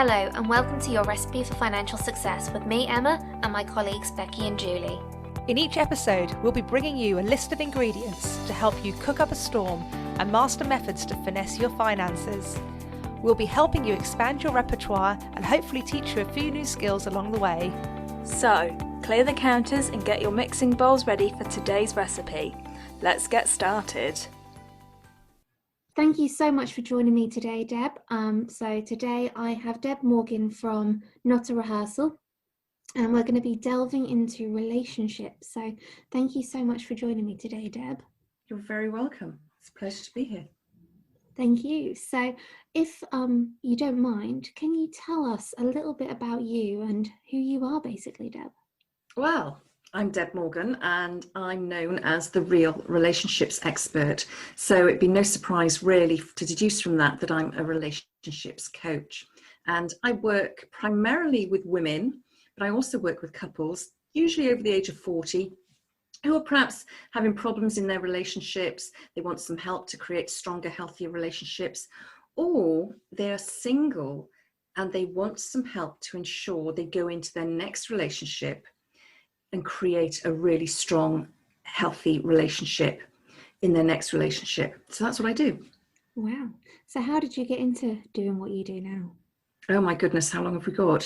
Hello and welcome to your Recipe for Financial Success with me, Emma, and my colleagues Becky and Julie. In each episode, we'll be bringing you a list of ingredients to help you cook up a storm and master methods to finesse your finances. We'll be helping you expand your repertoire and hopefully teach you a few new skills along the way. So, clear the counters and get your mixing bowls ready for today's recipe. Let's get started. Thank you so much for joining me today, Deb. So today I have Deb Morgan from Not a Rehearsal, and we're going to be delving into relationships. So thank you so much for joining me today, Deb. You're very welcome. It's a pleasure to be here. Thank you. So if you don't mind, can you tell us a little bit about you and who you are basically, Deb? Well, I'm Deb Morgan and I'm known as the real relationships expert. So it'd be no surprise really to deduce from that that I'm a relationships coach. And I work primarily with women, but I also work with couples, usually over the age of 40, who are perhaps having problems in their relationships. They want some help to create stronger, healthier relationships, or they're single and they want some help to ensure they go into their next relationship and create a really strong, healthy relationship in their next relationship. So that's what I do. Wow. So how did you get into doing what you do now? Oh my goodness, how long have we got?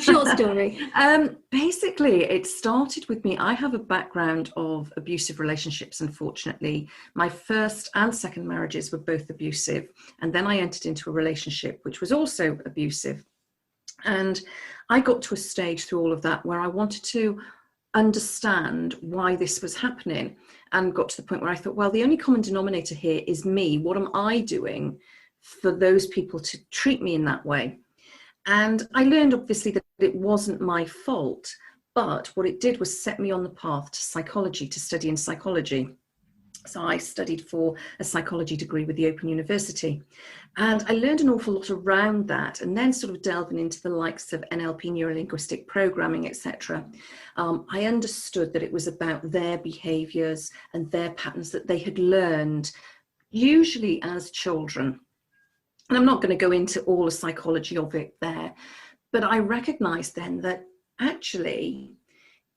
Short story. Basically, it started with me. I have a background of abusive relationships, unfortunately. My first and second marriages were both abusive. And then I entered into a relationship which was also abusive. And I got to a stage through all of that where I wanted to understand why this was happening, and got to the point where I thought, well, the only common denominator here is me. What am I doing for those people to treat me in that way? And I learned obviously that it wasn't my fault, but what it did was set me on the path to psychology, to study in psychology. So I studied for a psychology degree with the Open University, and I learned an awful lot around that, and then sort of delving into the likes of NLP, neuro-linguistic programming, etc. I understood that it was about their behaviours and their patterns that they had learned, usually as children. And I'm not going to go into all the psychology of it there, but I recognised then that actually,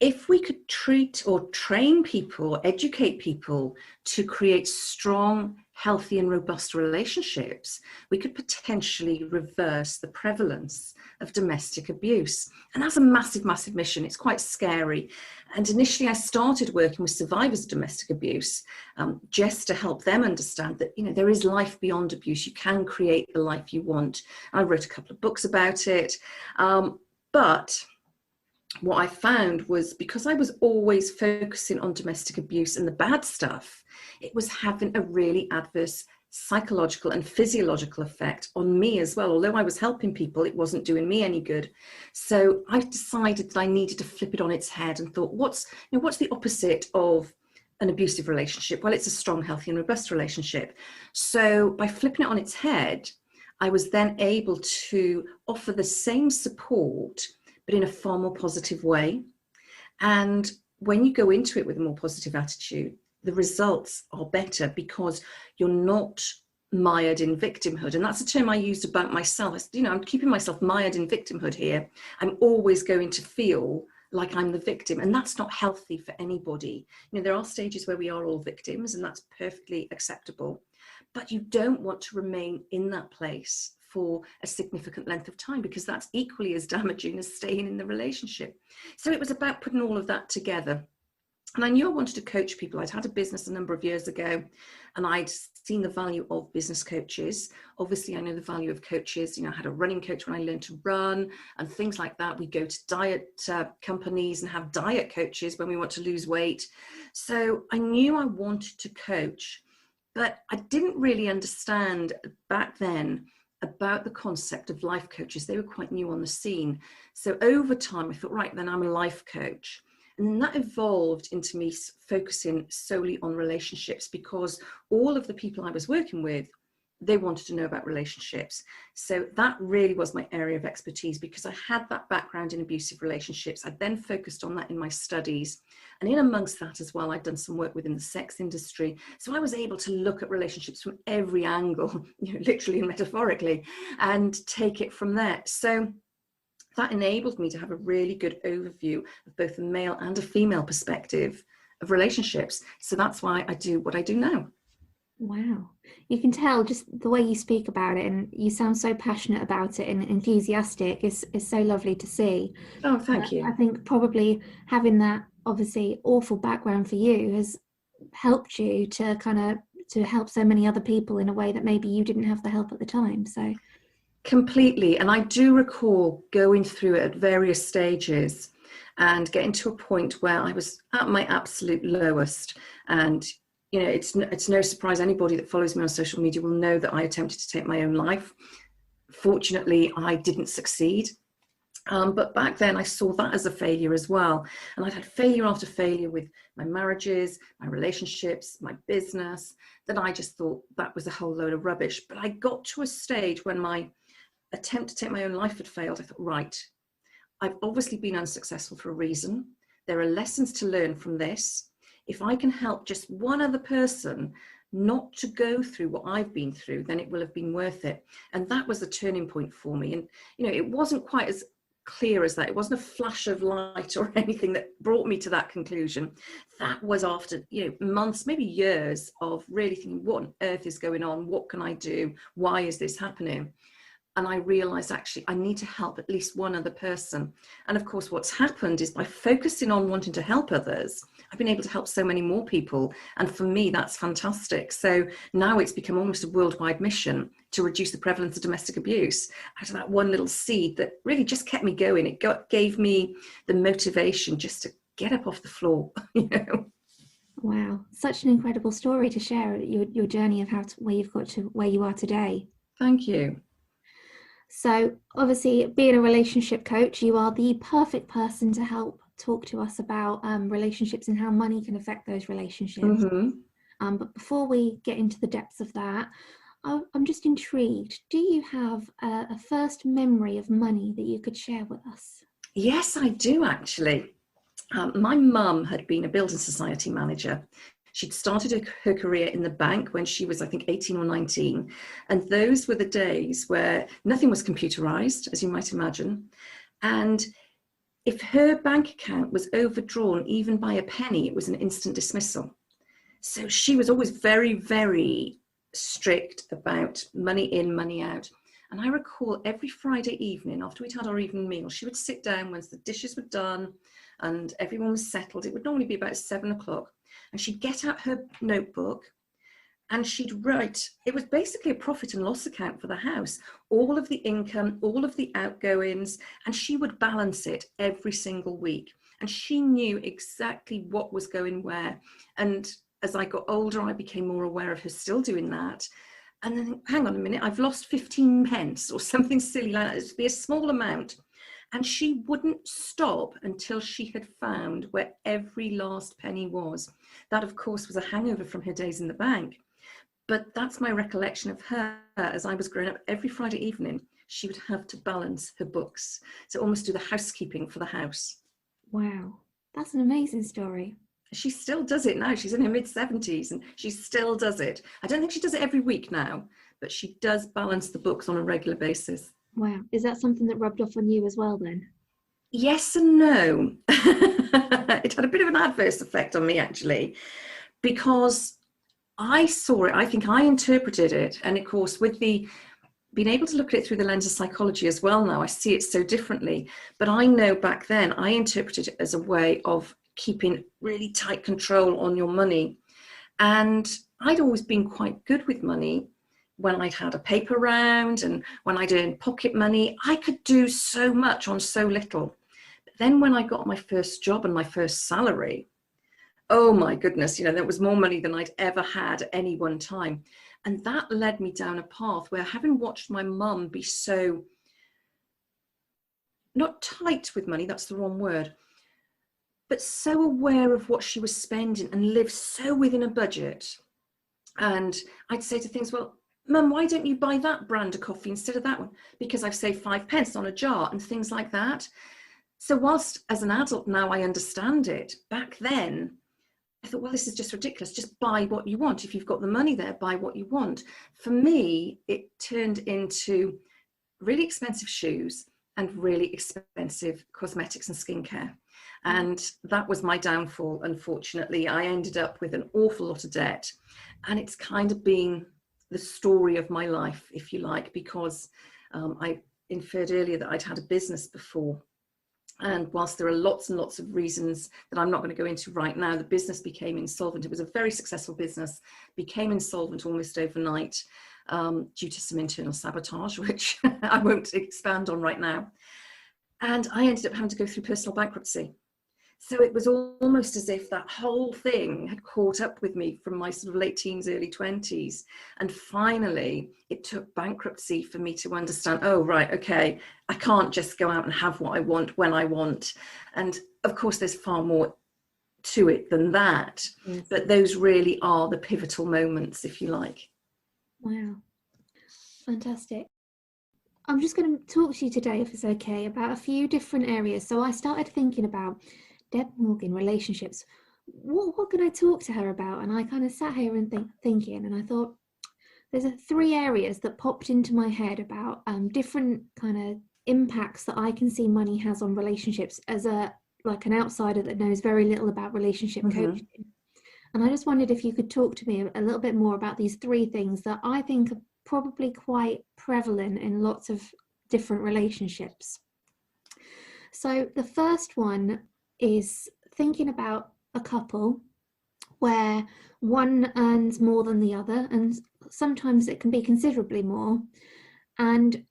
if we could treat or train people, educate people to create strong, healthy and robust relationships, we could potentially reverse the prevalence of domestic abuse. And that's a massive, massive mission. It's quite scary. And initially I started working with survivors of domestic abuse, just to help them understand that, you know, there is life beyond abuse. You can create the life you want. I wrote a couple of books about it. But what I found was, because I was always focusing on domestic abuse and the bad stuff, it was having a really adverse psychological and physiological effect on me as well. Although I was helping people, it wasn't doing me any good. So I decided that I needed to flip it on its head and thought, what's the opposite of an abusive relationship? Well, it's a strong, healthy and robust relationship. So by flipping it on its head, I was then able to offer the same support, but in a far more positive way. And when you go into it with a more positive attitude, the results are better because you're not mired in victimhood. And that's a term I used about myself. You know, I'm keeping myself mired in victimhood here. I'm always going to feel like I'm the victim, and that's not healthy for anybody. You know, there are stages where we are all victims, and that's perfectly acceptable. But you don't want to remain in that place for a significant length of time, because that's equally as damaging as staying in the relationship. So it was about putting all of that together. And I knew I wanted to coach people. I'd had a business a number of years ago, and I'd seen the value of business coaches. Obviously, I know the value of coaches. You know, I had a running coach when I learned to run and things like that. We go to diet companies and have diet coaches when we want to lose weight. So I knew I wanted to coach, but I didn't really understand back then about the concept of life coaches. They were quite new on the scene. So over time, I thought, right, then I'm a life coach. And then that evolved into me focusing solely on relationships, because all of the people I was working with they wanted to know about relationships. So that really was my area of expertise, because I had that background in abusive relationships. I then focused on that in my studies. And in amongst that as well, I'd done some work within the sex industry. So I was able to look at relationships from every angle, literally and metaphorically, and take it from there. So that enabled me to have a really good overview of both a male and a female perspective of relationships. So that's why I do what I do now. Wow. You can tell just the way you speak about it, and you sound so passionate about it and enthusiastic is so lovely to see. Oh, thank you. I think probably having that obviously awful background for you has helped you to to help so many other people in a way that maybe you didn't have the help at the time. So completely. And I do recall going through it at various stages and getting to a point where I was at my absolute lowest. And it's no surprise, anybody that follows me on social media will know that I attempted to take my own life. Fortunately, I didn't succeed. But back then I saw that as a failure as well. And I'd had failure after failure with my marriages, my relationships, my business, that I just thought that was a whole load of rubbish. But I got to a stage when my attempt to take my own life had failed. I thought, right, I've obviously been unsuccessful for a reason. There are lessons to learn from this. If I can help just one other person not to go through what I've been through, then it will have been worth it. And that was the turning point for me. And, it wasn't quite as clear as that. It wasn't a flash of light or anything that brought me to that conclusion. That was after, months, maybe years of really thinking, what on earth is going on? What can I do? Why is this happening? And I realized, actually, I need to help at least one other person. And of course, what's happened is by focusing on wanting to help others, I've been able to help so many more people. And for me, that's fantastic. So now it's become almost a worldwide mission to reduce the prevalence of domestic abuse. Out of that one little seed that really just kept me going. It gave me the motivation just to get up off the floor, Wow, such an incredible story to share, your journey of where you've got to where you are today. Thank you. So obviously, being a relationship coach, you are the perfect person to help talk to us about relationships and how money can affect those relationships. Mm-hmm. But before we get into the depths of that, I'm just intrigued. Do you have a first memory of money that you could share with us? Yes, I do actually. My mum had been a building society manager. She'd started her career in the bank when she was, I think, 18 or 19. And those were the days where nothing was computerized, as you might imagine. And if her bank account was overdrawn even by a penny, it was an instant dismissal. So she was always very, very strict about money in, money out. And I recall every Friday evening, after we'd had our evening meal, she would sit down once the dishes were done and everyone was settled. It would normally be about 7 o'clock. And she'd get out her notebook and she'd write, it was basically a profit and loss account for the house, all of the income, all of the outgoings, and she would balance it every single week. And she knew exactly what was going where. And as I got older, I became more aware of her still doing that. And then, hang on a minute, I've lost 15 pence or something silly like that. It'd be a small amount. And she wouldn't stop until she had found where every last penny was. That, of course, was a hangover from her days in the bank. But that's my recollection of her as I was growing up. Every Friday evening, she would have to balance her books. So almost do the housekeeping for the house. Wow, that's an amazing story. She still does it now. She's in her mid-70s and she still does it. I don't think she does it every week now, but she does balance the books on a regular basis. Wow. Is that something that rubbed off on you as well then? Yes and no. It had a bit of an adverse effect on me actually, because I saw it, I think I interpreted it. And of course, with being able to look at it through the lens of psychology as well now, I see it so differently. But I know back then I interpreted it as a way of keeping really tight control on your money. And I'd always been quite good with money. When I'd had a paper round and when I'd earned pocket money, I could do so much on so little. But then when I got my first job and my first salary, oh my goodness, there was more money than I'd ever had at any one time. And that led me down a path where, having watched my mum be so, not tight with money, that's the wrong word, but so aware of what she was spending and live so within a budget. And I'd say to things, well, Mum, why don't you buy that brand of coffee instead of that one? Because I've saved 5 pence on a jar and things like that. So whilst as an adult now I understand it, back then I thought, well, this is just ridiculous. Just buy what you want. If you've got the money there, buy what you want. For me, it turned into really expensive shoes and really expensive cosmetics and skincare. And that was my downfall, unfortunately. I ended up with an awful lot of debt. And it's kind of been the story of my life, if you like, because I inferred earlier that I'd had a business before. And whilst there are lots and lots of reasons that I'm not going to go into right now, the business became insolvent. It was a very successful business, became insolvent almost overnight due to some internal sabotage, which I won't expand on right now. And I ended up having to go through personal bankruptcy. So it was almost as if that whole thing had caught up with me from my sort of late teens, early 20s. And finally, it took bankruptcy for me to understand, oh, right, okay, I can't just go out and have what I want when I want. And of course, there's far more to it than that. Yes. But those really are the pivotal moments, if you like. Wow. Fantastic. I'm just going to talk to you today, if it's okay, about a few different areas. So I started thinking about Deb Morgan, relationships. What could I talk to her about? And I kind of sat here and thinking, and I thought there's 3 areas that popped into my head about different kind of impacts that I can see money has on relationships as an outsider that knows very little about relationship coaching. And I just wondered if you could talk to me a little bit more about these 3 things that I think are probably quite prevalent in lots of different relationships. So the first one is thinking about a couple where one earns more than the other, and sometimes it can be considerably more, and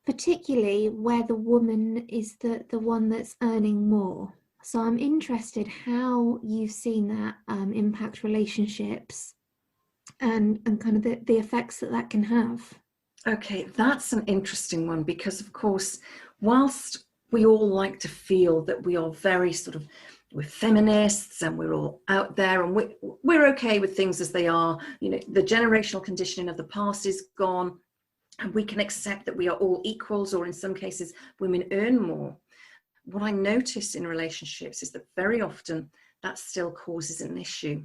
particularly where the woman is the one that's earning more. So I'm interested how you've seen that impact relationships and kind of the effects that can have. Okay, that's an interesting one, because of course, whilst we all like to feel that we are very we're feminists and we're all out there and we're okay with things as they are, you know, the generational conditioning of the past is gone and we can accept that we are all equals, or in some cases women earn more. What I notice in relationships is that very often that still causes an issue.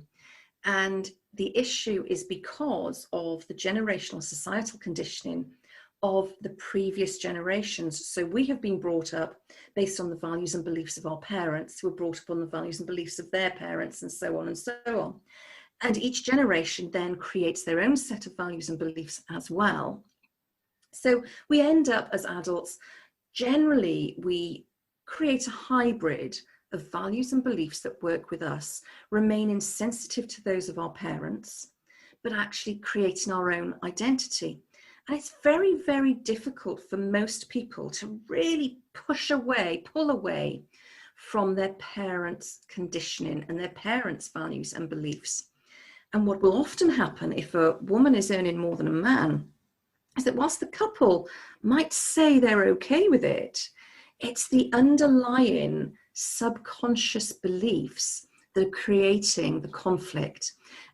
And the issue is because of the generational societal conditioning of the previous generations. So we have been brought up based on the values and beliefs of our parents, who were brought up on the values and beliefs of their parents, and so on and so on. And each generation then creates their own set of values and beliefs as well. So we end up as adults, generally we create a hybrid of values and beliefs that work with us, remaining sensitive to those of our parents, but actually creating our own identity. And it's very, very difficult for most people to really pull away from their parents' conditioning and their parents' values and beliefs. And what will often happen if a woman is earning more than a man is that whilst the couple might say they're okay with it, it's the underlying subconscious beliefs that are creating the conflict.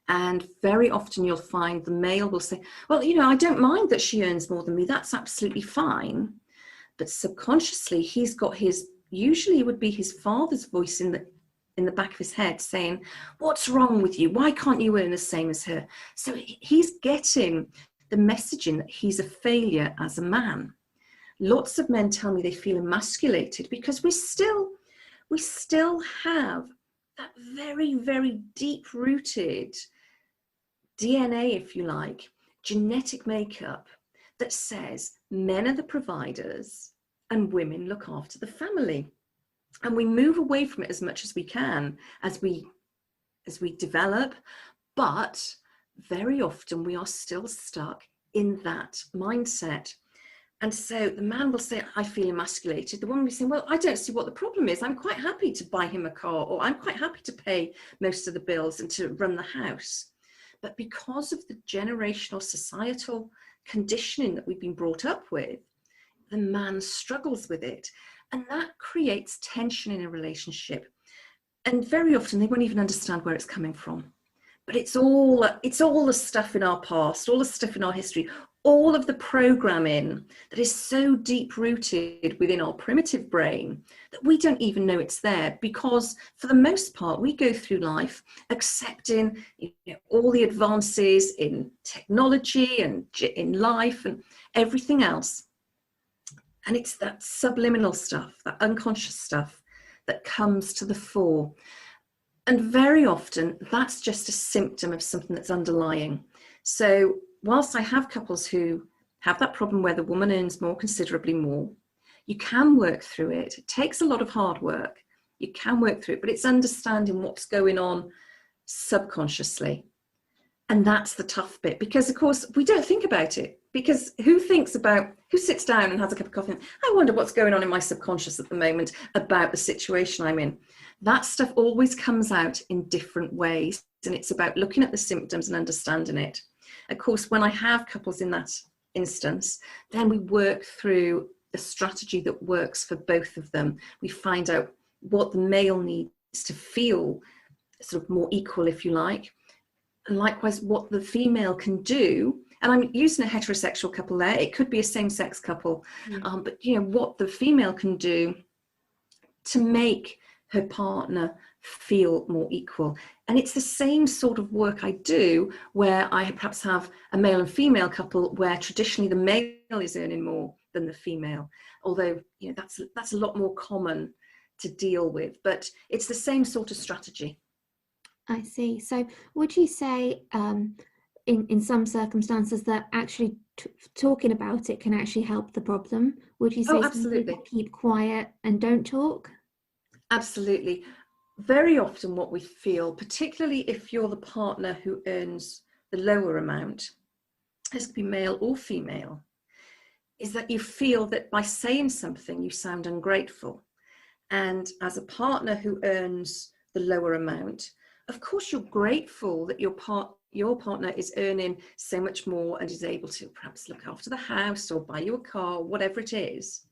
And very often you'll find the male will say, well, you know, I don't mind that she earns more than me. That's absolutely fine. But subconsciously, he's got usually it would be his father's voice in the back of his head saying, what's wrong with you? Why can't you earn the same as her? So he's getting the messaging that he's a failure as a man. Lots of men tell me they feel emasculated because we still have that very, very deep-rooted DNA, if you like, genetic makeup that says men are the providers and women look after the family. And we move away from it as much as we can as we develop, but very often we are still stuck in that mindset. And so the man will say, I feel emasculated. The woman will say, well, I don't see what the problem is. I'm quite happy to buy him a car, or I'm quite happy to pay most of the bills and to run the house. But because of the generational societal conditioning that we've been brought up with, the man struggles with it. And that creates tension in a relationship. And very often they won't even understand where it's coming from. but it's all the stuff in our past, all the stuff in our history, all of the programming that is so deep rooted within our primitive brain that we don't even know it's there, because for the most part we go through life accepting, you know, all the advances in technology and in life and everything else. And it's that subliminal stuff, that unconscious stuff, that comes to the fore. And very often that's just a symptom of something that's underlying. So whilst I have couples who have that problem where the woman earns more, considerably more, you can work through it. It takes a lot of hard work. You can work through it, but it's understanding what's going on subconsciously. And that's the tough bit, because of course we don't think about it, because who sits down and has a cup of coffee and, I wonder what's going on in my subconscious at the moment about the situation I'm in. That stuff always comes out in different ways, and it's about looking at the symptoms and understanding it. Of course, when I have couples in that instance, then we work through a strategy that works for both of them. We find out what the male needs to feel sort of more equal, if you like, and likewise what the female can do. And I'm using a heterosexual couple there. It could be a same-sex couple, but you know what the female can do to make her partner feel more equal. And it's the same sort of work I do where I perhaps have a male and female couple where traditionally the male is earning more than the female, although you know that's a lot more common to deal with, but it's the same sort of strategy. I see. So would you say in some circumstances that actually talking about it can actually help the problem? Would you say Oh, absolutely. Keep quiet and don't talk? Absolutely. Very often what we feel, particularly if you're the partner who earns the lower amount, this could be male or female, is that you feel that by saying something you sound ungrateful. And as a partner who earns the lower amount, of course you're grateful that your partner is earning so much more and is able to perhaps look after the house or buy you a car, or whatever it is.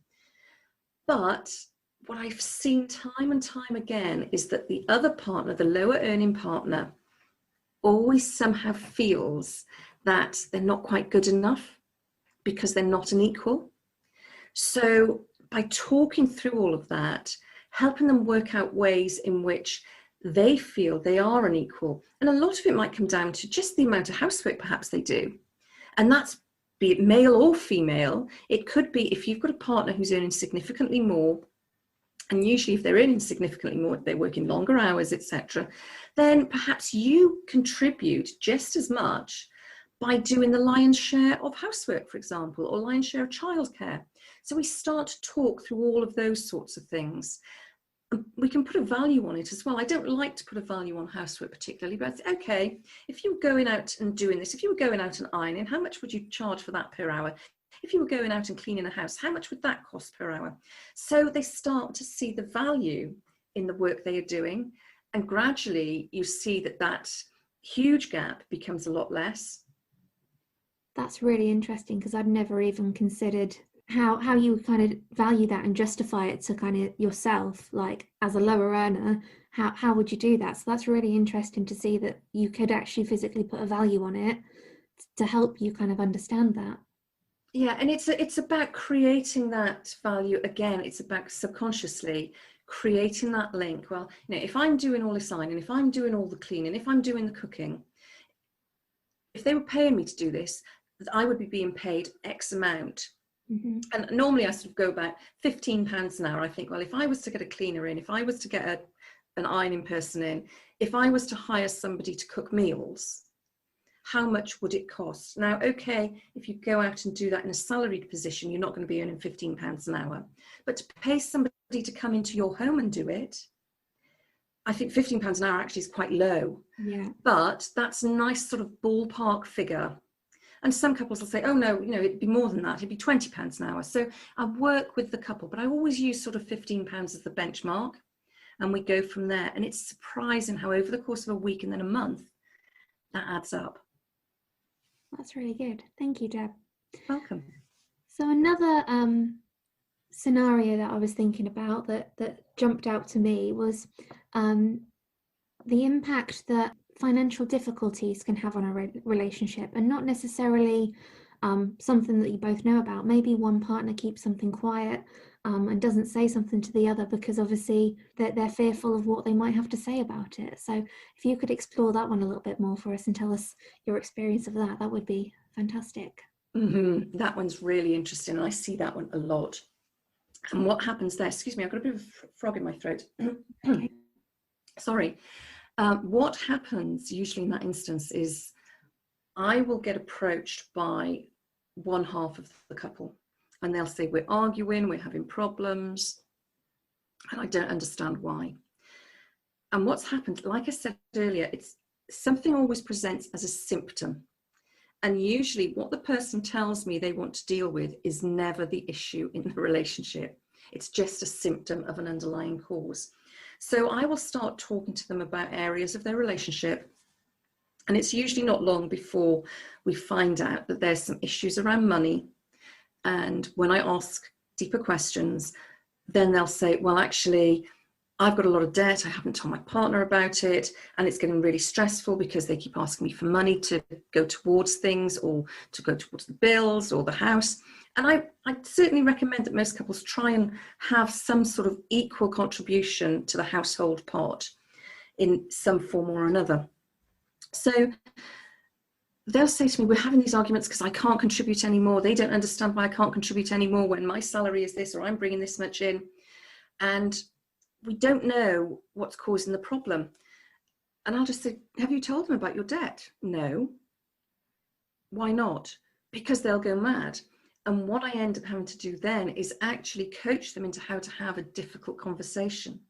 But what I've seen time and time again is that the other partner, the lower earning partner, always somehow feels that they're not quite good enough because they're not an equal. So by talking through all of that, helping them work out ways in which they feel they are an equal. And a lot of it might come down to just the amount of housework perhaps they do. And that's, be it male or female. It could be if you've got a partner who's earning significantly more, and usually if they're earning significantly more, they're working longer hours, etc., then perhaps you contribute just as much by doing the lion's share of housework, for example, or lion's share of childcare. So we start to talk through all of those sorts of things. We can put a value on it as well. I don't like to put a value on housework particularly, but okay, if you were going out and doing this, if you were going out and ironing, how much would you charge for that per hour? If you were going out and cleaning a house, how much would that cost per hour? So they start to see the value in the work they are doing, and gradually you see that that huge gap becomes a lot less. That's really interesting, because I'd never even considered how you kind of value that and justify it to kind of yourself, like as a lower earner, how would you do that? So that's really interesting to see that you could actually physically put a value on it to help you kind of understand that. Yeah, and it's about creating that value. Again, it's about subconsciously creating that link. Well, you know, if I'm doing all this ironing, if I'm doing all the cleaning, if I'm doing the cooking, if they were paying me to do this, I would be being paid X amount. Mm-hmm. And normally I sort of go about £15 an hour. I think, well, if I was to get a cleaner in, if I was to get an ironing person in, if I was to hire somebody to cook meals, how much would it cost? Now, okay, if you go out and do that in a salaried position, you're not going to be earning £15 an hour. But to pay somebody to come into your home and do it, I think £15 an hour actually is quite low. Yeah. But that's a nice sort of ballpark figure. And some couples will say, oh no, you know, it'd be more than that. It'd be £20 an hour. So I work with the couple, but I always use sort of £15 as the benchmark, and we go from there. And it's surprising how over the course of a week and then a month, that adds up. That's really good. Thank you, Deb. Welcome. So another scenario that I was thinking about that jumped out to me was the impact that financial difficulties can have on a relationship, and not necessarily something that you both know about. Maybe one partner keeps something quiet and doesn't say something to the other because obviously they're fearful of what they might have to say about it. So if you could explore that one a little bit more for us and tell us your experience of that, that would be fantastic. That one's really interesting, and I see that one a lot. And what happens there, excuse me, I've got a bit of a frog in my throat. Okay. Sorry. What happens usually in that instance is I will get approached by one half of the couple, and they'll say, we're arguing, we're having problems, and I don't understand why. And what's happened, like I said earlier, it's something always presents as a symptom. And usually what the person tells me they want to deal with is never the issue in the relationship. It's just a symptom of an underlying cause. So I will start talking to them about areas of their relationship. And it's usually not long before we find out that there's some issues around money. And when I ask deeper questions, then they'll say, well, actually, I've got a lot of debt. I haven't told my partner about it. And it's getting really stressful because they keep asking me for money to go towards things, or to go towards the bills or the house. And I certainly recommend that most couples try and have some sort of equal contribution to the household pot in some form or another. So they'll say to me, we're having these arguments because I can't contribute anymore. They don't understand why I can't contribute anymore when my salary is this, or I'm bringing this much in. And we don't know what's causing the problem. And I'll just say, have you told them about your debt? No. Why not? Because they'll go mad. And what I end up having to do then is actually coach them into how to have a difficult conversation.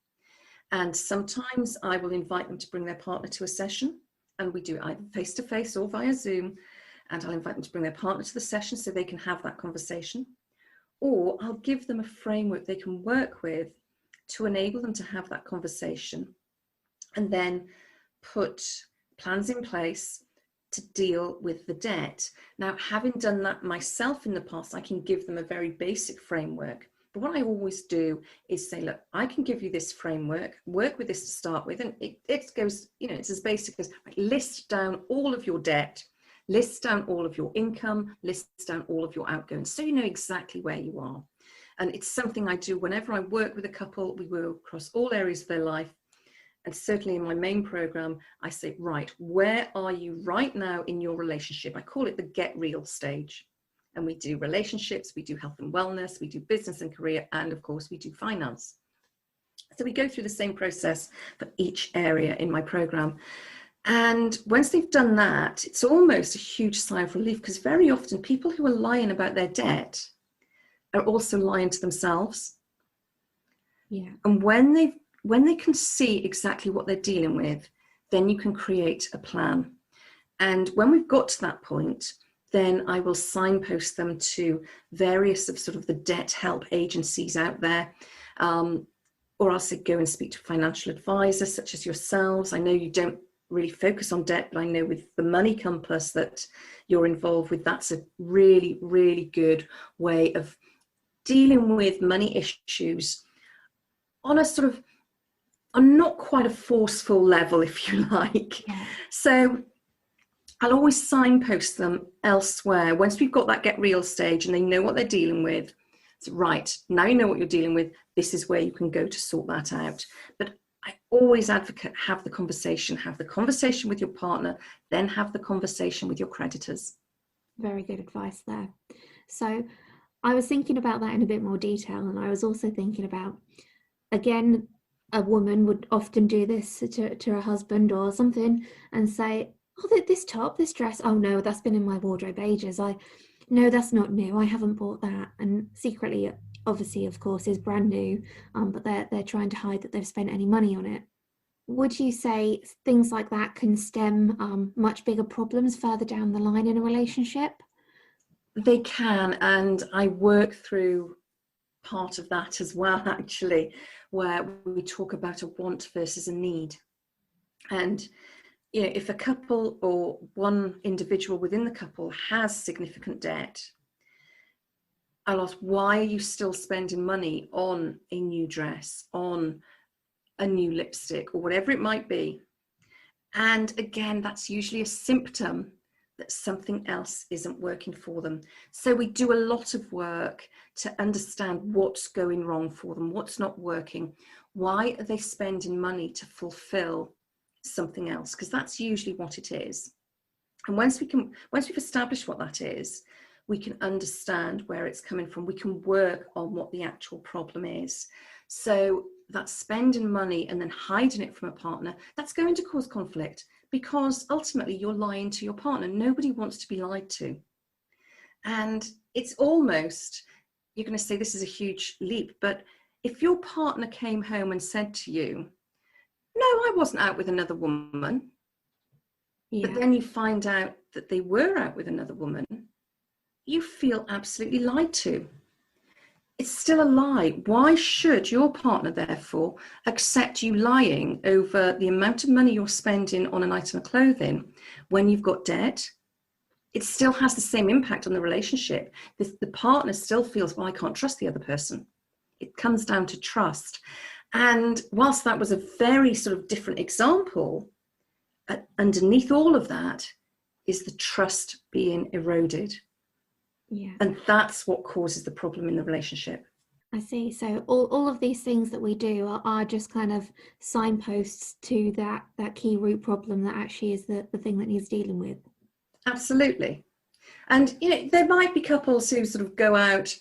And sometimes I will invite them to bring their partner to a session, and we do it either face-to-face or via Zoom. And I'll invite them to bring their partner to the session so they can have that conversation. Or I'll give them a framework they can work with to enable them to have that conversation, and then put plans in place to deal with the debt. Now, having done that myself in the past, I can give them a very basic framework. But what I always do is say, look, I can give you this framework, work with this to start with. And it goes, it's as basic as list down all of your debt, list down all of your income, list down all of your outgoings, so you know exactly where you are. And it's something I do whenever I work with a couple. We work across all areas of their life. And certainly in my main program, I say, right, where are you right now in your relationship? I call it the get real stage. And we do relationships, we do health and wellness, we do business and career, and of course we do finance. So we go through the same process for each area in my program. And once they've done that, it's almost a huge sigh of relief, because very often people who are lying about their debt are also lying to themselves. Yeah. And when they can see exactly what they're dealing with, then you can create a plan. And when we've got to that point, then I will signpost them to various of sort of the debt help agencies out there. Or I'll say, go and speak to financial advisors such as yourselves. I know you don't really focus on debt, but I know with the Money Compass that you're involved with, that's a really, really good way of dealing with money issues on a sort of, not quite a forceful level, if you like. Yeah. So I'll always signpost them elsewhere. Once we've got that get real stage and they know what they're dealing with, it's right, now you know what you're dealing with, this is where you can go to sort that out. But I always advocate, have the conversation with your partner, then have the conversation with your creditors. Very good advice there. So I was thinking about that in a bit more detail, and I was also thinking about, again, a woman would often do this to her husband or something and say, oh, this top, this dress, oh no, that's been in my wardrobe ages. No, that's not new. I haven't bought that. And secretly, obviously, of course, is brand new, but they're trying to hide that they've spent any money on it. Would you say things like that can stem much bigger problems further down the line in a relationship? They can, and I work through part of that as well, actually, where we talk about a want versus a need. And if a couple or one individual within the couple has significant debt, I'll ask, why are you still spending money on a new dress, on a new lipstick, or whatever it might be? And again, that's usually a symptom that something else isn't working for them. So we do a lot of work to understand what's going wrong for them, what's not working, why are they spending money to fulfill something else, because that's usually what it is. And once we've established what that is, we can understand where it's coming from. We can work on what the actual problem is. So that spending money and then hiding it from a partner, that's going to cause conflict, because ultimately you're lying to your partner. Nobody wants to be lied to. And it's almost, you're going to say this is a huge leap, but if your partner came home and said to you, no, I wasn't out with another woman, but then you find out that they were out with another woman, you feel absolutely lied to. It's still a lie. Why should your partner, therefore, accept you lying over the amount of money you're spending on an item of clothing when you've got debt? It still has the same impact on the relationship. The partner still feels, well, I can't trust the other person. It comes down to trust. And whilst that was a very sort of different example, underneath all of that is the trust being eroded. Yeah. And that's what causes the problem in the relationship. I see. So all of these things that we do are just kind of signposts to that key root problem that actually is the thing that needs dealing with. Absolutely. And, you know, there might be couples who sort of go out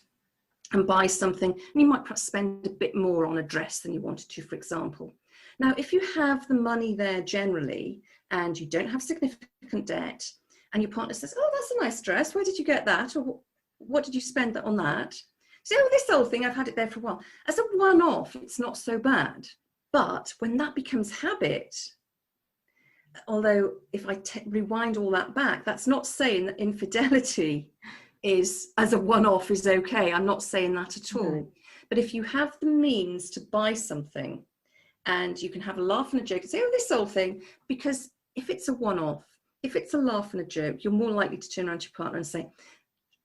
and buy something, and you might perhaps spend a bit more on a dress than you wanted to, for example. Now, if you have the money there generally, and you don't have significant debt, and your partner says, oh, that's a nice dress, where did you get that? Or what did you spend on that? So, oh, this old thing, I've had it there for a while. As a one-off, it's not so bad. But when that becomes habit, although if I rewind all that back, that's not saying that infidelity is, as a one-off, is okay. I'm not saying that at all. No. But if you have the means to buy something, and you can have a laugh and a joke and say, oh, this old thing, because if it's a one-off, if it's a laugh and a joke, you're more likely to turn around to your partner and say,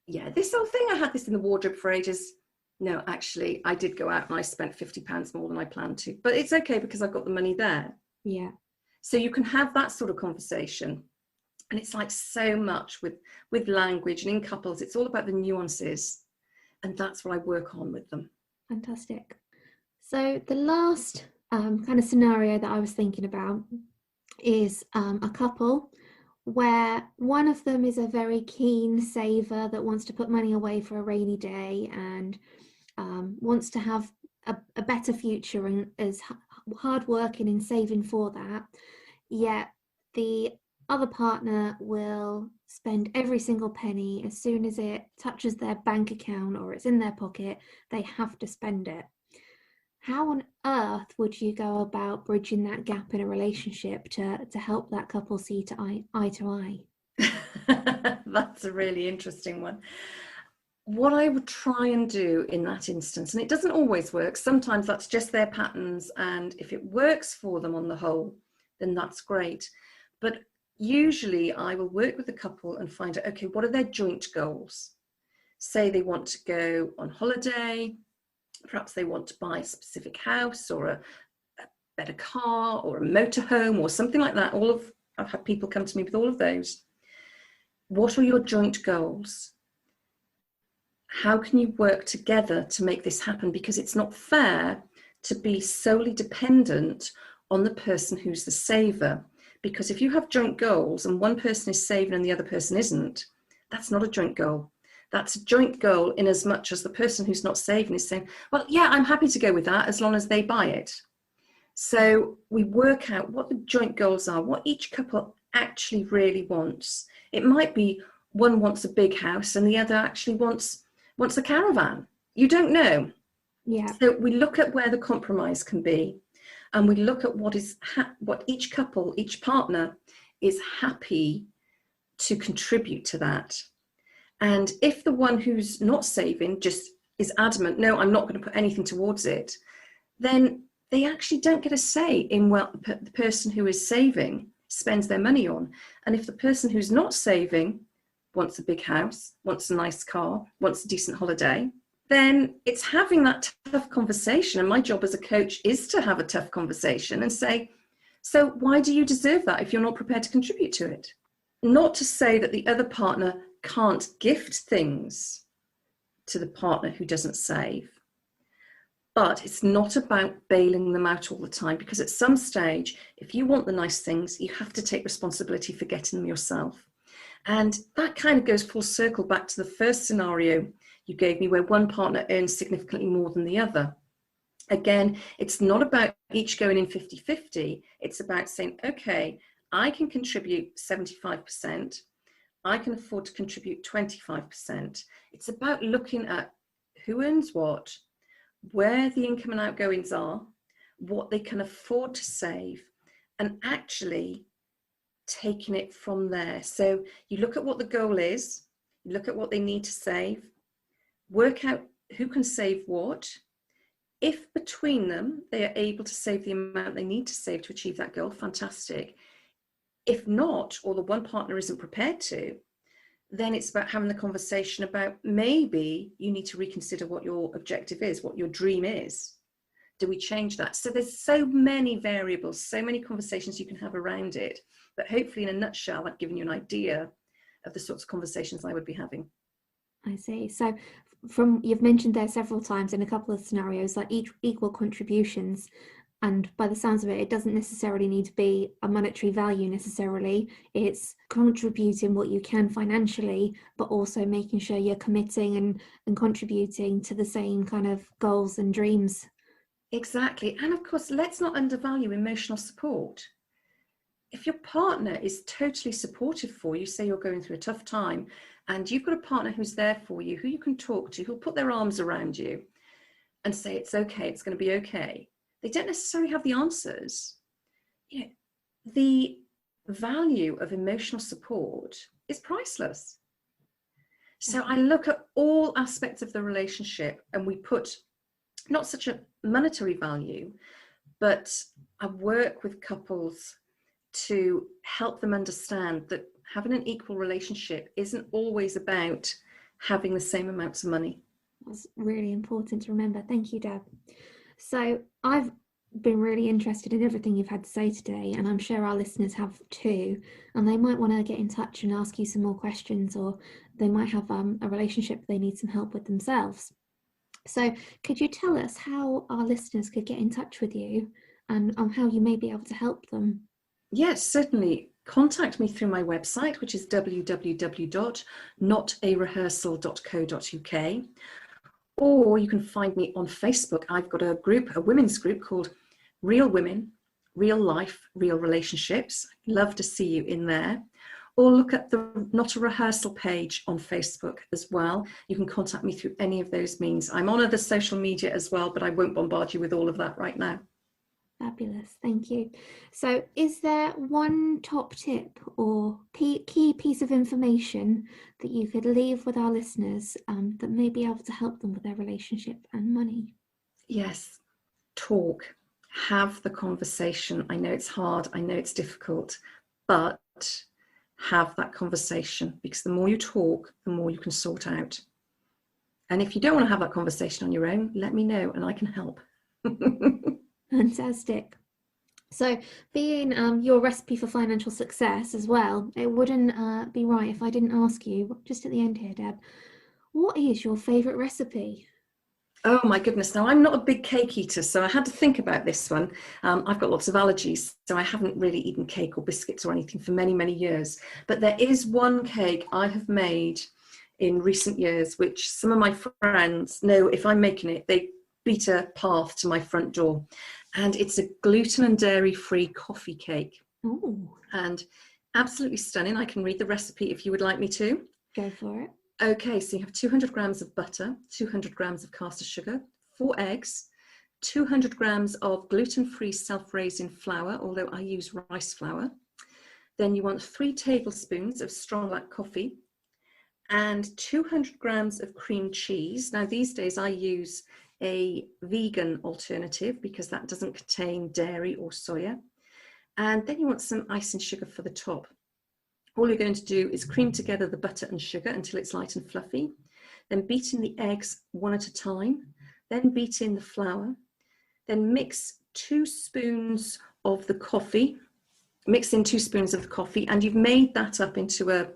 yeah, this old thing, I had this in the wardrobe for ages. No, actually, I did go out and I spent £50 more than I planned to, but it's okay because I've got the money there. Yeah. So you can have that sort of conversation. And it's like so much with language and in couples, it's all about the nuances. And that's what I work on with them. Fantastic. So the last kind of scenario that I was thinking about is a couple where one of them is a very keen saver that wants to put money away for a rainy day and wants to have a better future and is hard working and saving for that, yet the other partner will spend every single penny. As soon as it touches their bank account or it's in their pocket, they have to spend it. How on earth would you go about bridging that gap in a relationship to help that couple see eye to eye? That's a really interesting one. What I would try and do in that instance, and it doesn't always work, sometimes that's just their patterns, and if it works for them on the whole, then that's great. But usually I will work with the couple and find out, okay, what are their joint goals? Say they want to go on holiday, perhaps they want to buy a specific house or a better car or a motorhome or something like that. I've had people come to me with all of those. What are your joint goals? How can you work together to make this happen? Because it's not fair to be solely dependent on the person who's the saver. Because if you have joint goals and one person is saving and the other person isn't, that's not a joint goal. That's a joint goal in as much as the person who's not saving is saying, well, yeah, I'm happy to go with that as long as they buy it. So we work out what the joint goals are, what each couple actually really wants. It might be one wants a big house and the other actually wants a caravan. You don't know. Yeah. So we look at where the compromise can be, and we look at what each couple, each partner is happy to contribute to that. And if the one who's not saving just is adamant, no, I'm not going to put anything towards it, then they actually don't get a say in what the person who is saving spends their money on. And if the person who's not saving wants a big house, wants a nice car, wants a decent holiday, then it's having that tough conversation. And my job as a coach is to have a tough conversation and say, So why do you deserve that if you're not prepared to contribute to it? Not to say that the other partner can't gift things to the partner who doesn't save, but it's not about bailing them out all the time, because at some stage, if you want the nice things, you have to take responsibility for getting them yourself. And that kind of goes full circle back to the first scenario you gave me, where one partner earns significantly more than the other. Again, it's not about each going in 50-50. It's about saying, okay, I can contribute 75%. I can afford to contribute 25%. It's about looking at who earns what, where the income and outgoings are, what they can afford to save, and actually taking it from there. So you look at what the goal is, you look at what they need to save, work out who can save what. If between them they are able to save the amount they need to save to achieve that goal, fantastic. If not, or the one partner isn't prepared to, then it's about having the conversation about maybe you need to reconsider what your objective is, what your dream is. Do we change that? So there's so many variables, so many conversations you can have around it. But hopefully, in a nutshell, I've given you an idea of the sorts of conversations I would be having. I see. So you've mentioned there several times in a couple of scenarios, like equal contributions. And by the sounds of it, it doesn't necessarily need to be a monetary value necessarily. It's contributing what you can financially, but also making sure you're committing and contributing to the same kind of goals and dreams. Exactly. And of course, let's not undervalue emotional support. If your partner is totally supportive for you, say you're going through a tough time, and you've got a partner who's there for you, who you can talk to, who'll put their arms around you and say, it's okay, it's going to be okay. They don't necessarily have the answers. You know, the value of emotional support is priceless. So I look at all aspects of the relationship, and we put not such a monetary value, but I work with couples to help them understand that having an equal relationship isn't always about having the same amounts of money. That's really important to remember. Thank you, Deb. So I've been really interested in everything you've had to say today, and I'm sure our listeners have too, and they might want to get in touch and ask you some more questions, or they might have a relationship they need some help with themselves. So could you tell us how our listeners could get in touch with you and how you may be able to help them? Yes, certainly. Contact me through my website, which is www.notarehearsal.co.uk, or you can find me on Facebook. I've got a group, a women's group called Real Women, Real Life, Real Relationships. Love to see you in there. Or look at the Not a Rehearsal page on Facebook as well. You can contact me through any of those means. I'm on other social media as well, but I won't bombard you with all of that right now. Fabulous, thank you. So is there one top tip or key piece of information that you could leave with our listeners that may be able to help them with their relationship and money? Yes, talk, have the conversation. I know it's hard, I know it's difficult, but have that conversation, because the more you talk, the more you can sort out. And if you don't want to have that conversation on your own, let me know and I can help. Fantastic. So being your recipe for financial success as well, it wouldn't be right if I didn't ask you, just at the end here, Deb, what is your favourite recipe? Oh my goodness, now I'm not a big cake eater, so I had to think about this one. I've got lots of allergies, so I haven't really eaten cake or biscuits or anything for many, many years. But there is one cake I have made in recent years, which some of my friends know if I'm making it, they beat a path to my front door. And it's a gluten and dairy-free coffee cake. Oh, And absolutely stunning. I can read the recipe if you would like me to. go for it. Okay, so you have 200 grams of butter, 200 grams of caster sugar, 4 eggs, 200 grams of gluten-free self-raising flour, although I use rice flour. Then you want 3 tablespoons of strong black coffee and 200 grams of cream cheese. Now these days I use a vegan alternative because that doesn't contain dairy or soya. And then you want some icing sugar for the top. All you're going to do is cream together the butter and sugar until it's light and fluffy, then beat in the eggs one at a time, then beat in the flour, then mix 2 spoons of the coffee, mix in 2 spoons of the coffee, and you've made that up into a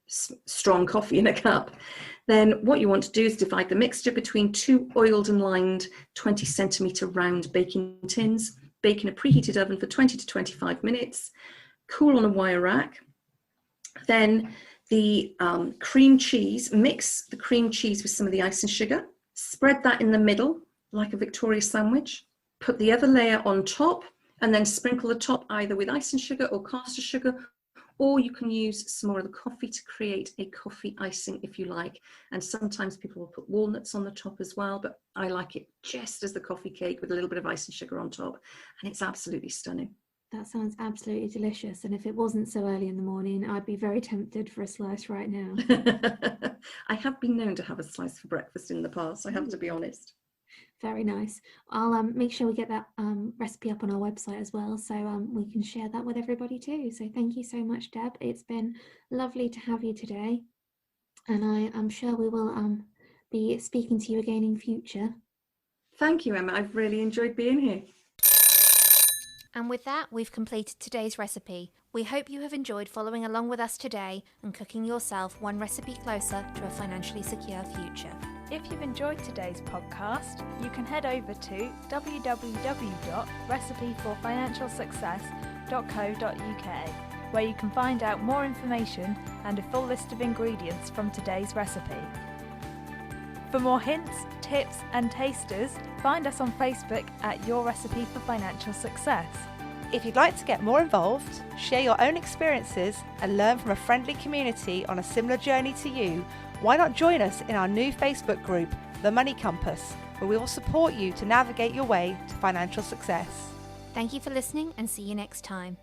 strong coffee in a cup. Then what you want to do is divide the mixture between 2 oiled and lined 20 centimetre round baking tins. Bake in a preheated oven for 20 to 25 minutes. Cool on a wire rack. Then the cream cheese, mix the cream cheese with some of the icing sugar. Spread that in the middle like a Victoria sandwich. Put the other layer on top and then sprinkle the top either with icing sugar or caster sugar, or you can use some more of the coffee to create a coffee icing if you like. And sometimes people will put walnuts on the top as well, but I like it just as the coffee cake with a little bit of icing sugar on top, and it's absolutely stunning. That sounds absolutely delicious. And if it wasn't so early in the morning, I'd be very tempted for a slice right now. I have been known to have a slice for breakfast in the past, I have to be honest. Very nice. I'll make sure we get that recipe up on our website as well, so we can share that with everybody too. So thank you so much, Deb. It's been lovely to have you today, and I'm sure we will be speaking to you again in future. Thank you, Emma. I've really enjoyed being here. And with that, we've completed today's recipe. We hope you have enjoyed following along with us today and cooking yourself one recipe closer to a financially secure future. If you've enjoyed today's podcast, you can head over to www.recipeforfinancialsuccess.co.uk, where you can find out more information and a full list of ingredients from today's recipe. For more hints, tips and tasters, find us on Facebook at Your Recipe for Financial Success. If you'd like to get more involved, share your own experiences and learn from a friendly community on a similar journey to you, why not join us in our new Facebook group, The Money Compass, where we will support you to navigate your way to financial success. Thank you for listening and see you next time.